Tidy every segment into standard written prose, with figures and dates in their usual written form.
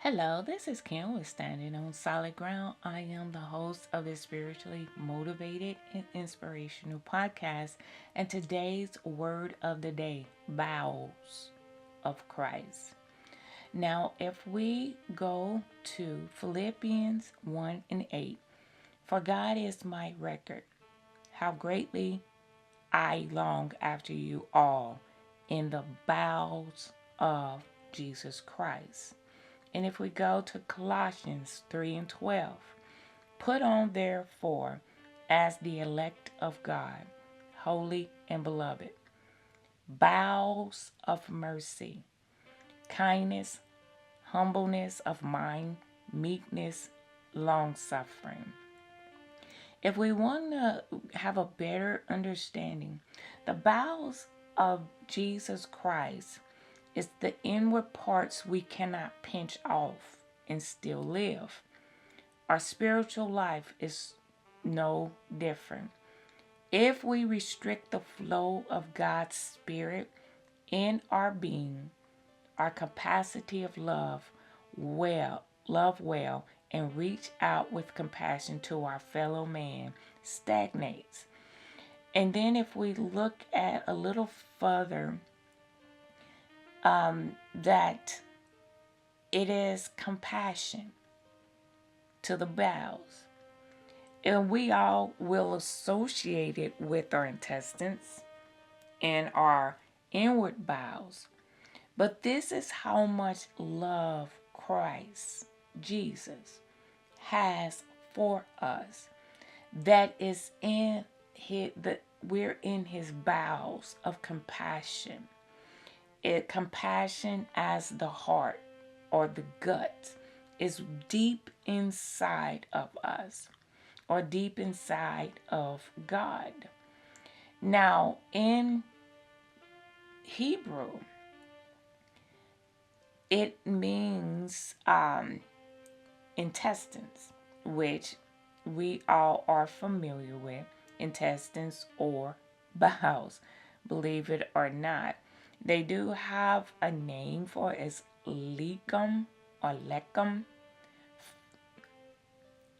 Hello, this is Kim with Standing on Solid Ground. I am the host of this spiritually motivated and inspirational podcast. And today's word of the day, Bowels of Christ. Now, if we go to Philippians 1 and 8, for God is my record, how greatly I long after you all in the bowels of Jesus Christ. And if we go to Colossians 3 and 12, put on therefore as the elect of God, holy and beloved, bowels of mercy, kindness, humbleness of mind, meekness, long suffering. If we want to have a better understanding, the bowels of Jesus Christ is the inward parts we cannot pinch off and still live. Our spiritual life is no different. If we restrict the flow of God's Spirit in our being, our capacity of love well, and reach out with compassion to our fellow man stagnates. And then if we look at a little further, that it is compassion to the bowels. And we all will associate it with our intestines and our inward bowels. But this is how much love Christ, Jesus, has for us. That is we're in his bowels of compassion. Compassion as the heart or the gut is deep inside of us or deep inside of God. Now, in Hebrew, it means intestines, which we all are familiar with, intestines or bowels, believe it or not. They do have a name for it. It's lecum or lecum.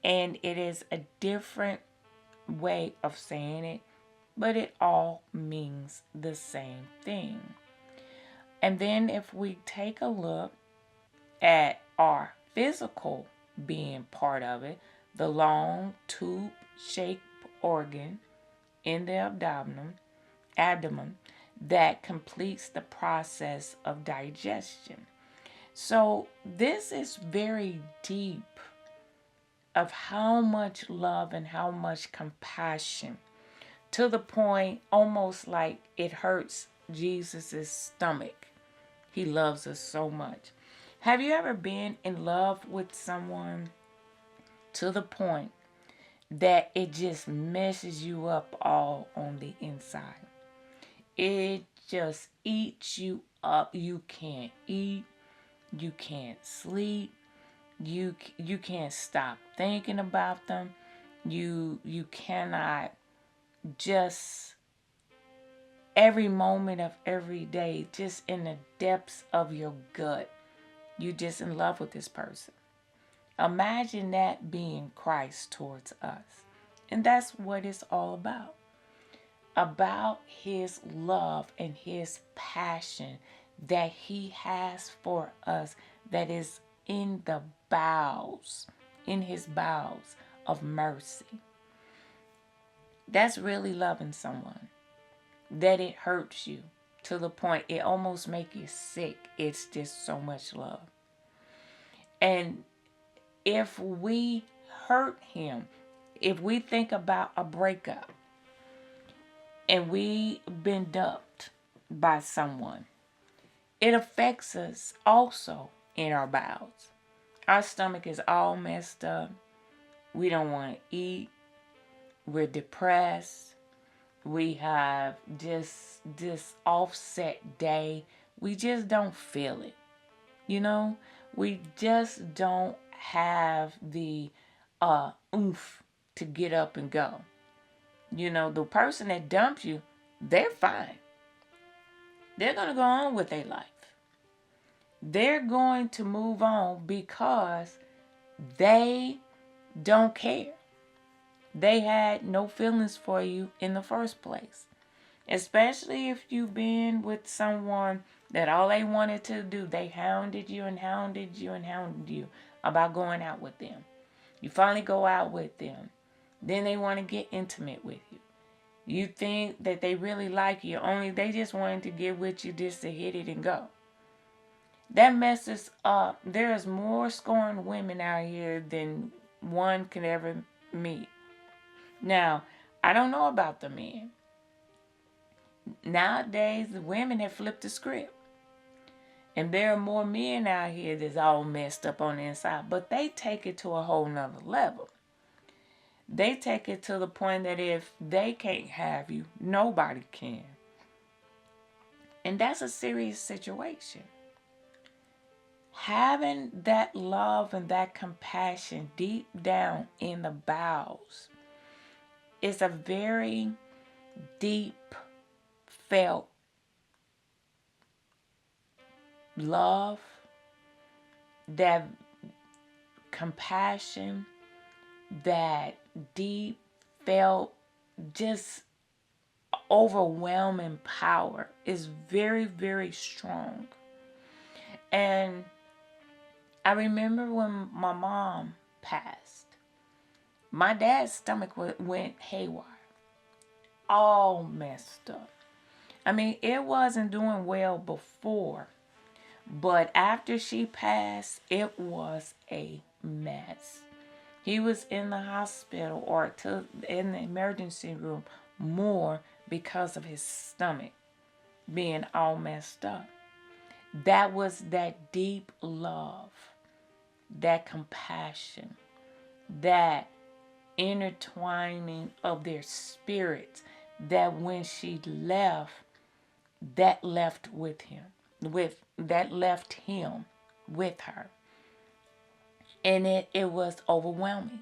And it is a different way of saying it, but it all means the same thing. And then if we take a look at our physical being part of it, the long tube-shaped organ in the abdomen that completes the process of digestion. So this is very deep of how much love and how much compassion, to the point almost like it hurts Jesus' stomach. He loves us so much. Have you ever been in love with someone to the point that it just messes you up all on the inside? It just eats you up. You can't eat. You can't sleep. You can't stop thinking about them. You cannot just every moment of every day, just in the depths of your gut, you just in love with this person. Imagine that being Christ towards us. And that's what it's all about his love and his passion that he has for us, that is in the bowels, in his bowels of mercy. That's really loving someone, that it hurts you to the point it almost makes you sick. It's just so much love. And if we hurt him, if we think about a breakup and we've been dumped by someone, it affects us also in our bowels. Our stomach is all messed up. We don't want to eat. We're depressed. We have just this offset day. We just don't feel it. We just don't have the oomph to get up and go. The person that dumped you, they're fine. They're going to go on with their life. they're going to move on because they don't care. They had no feelings for you in the first place. Especially if you've been with someone that all they wanted to do, they hounded you and hounded you and hounded you about going out with them. You finally go out with them. Then they want to get intimate with you. You think that they really like you, only they just wanted to get with you just to hit it and go. That messes up. There's more scorned women out here than one could ever meet. Now, I don't know about the men. Nowadays, the women have flipped the script. And there are more men out here that's all messed up on the inside. But they take it to a whole nother level. They take it to the point that if they can't have you, nobody can. And that's a serious situation. Having that love and that compassion deep down in the bowels is a very deep felt love, that compassion, that deep felt just overwhelming power is very, very strong. And I remember when my mom passed, my dad's stomach went haywire, all messed up. I mean, it wasn't doing well before, but after she passed, it was a mess. He was in the hospital or in the emergency room more because of his stomach being all messed up. That was that deep love, that compassion, that intertwining of their spirits, that when she left, that left with him, that left him with her. And it was overwhelming.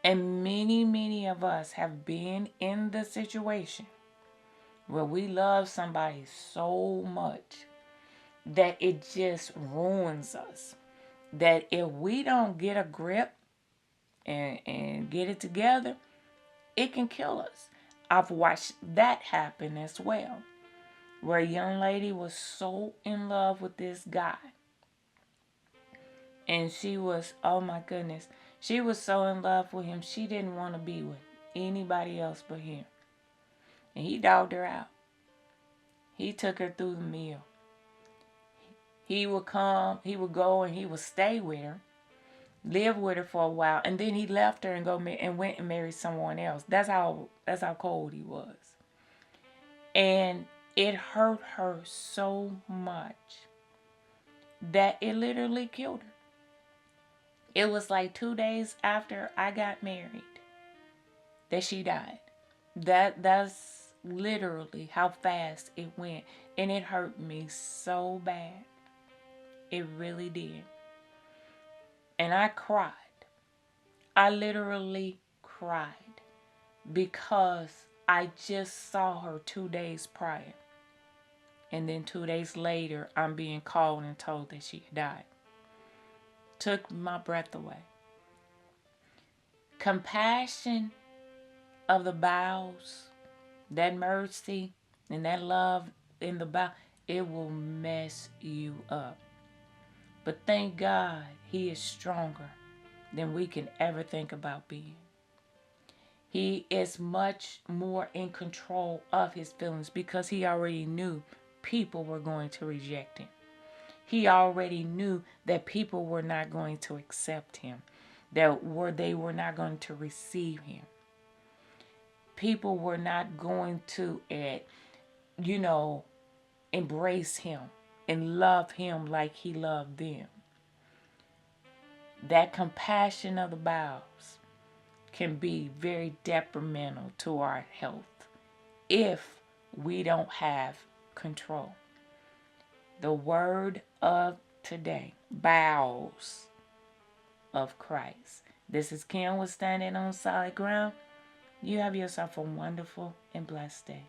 And many of us have been in the situation where we love somebody so much that it just ruins us. That if we don't get a grip and get it together, it can kill us. I've watched that happen as well. Where a young lady was so in love with this guy. And she was, oh my goodness, she was so in love with him, she didn't want to be with anybody else but him. And he dogged her out. He took her through the meal. He would come, he would go, and he would stay with her, live with her for a while, and then he left her and went and married someone else. That's how cold he was. And it hurt her so much that it literally killed her. It was like 2 days after I got married that she died. That's literally how fast it went. And it hurt me so bad. It really did. And I cried. I literally cried because I just saw her 2 days prior. And then 2 days later, I'm being called and told that she had died. Took my breath away. Compassion of the bowels, that mercy and that love in the bowel, it will mess you up. But thank God he is stronger than we can ever think about being. He is much more in control of his feelings because he already knew people were going to reject him. He already knew that people were not going to accept him, that they were not going to receive him. People were not going to, embrace him and love him like he loved them. That compassion of the bowels can be very detrimental to our health if we don't have control. The word of today, Bowels of Christ. This is Kim with Standing on Solid Ground. You have yourself a wonderful and blessed day.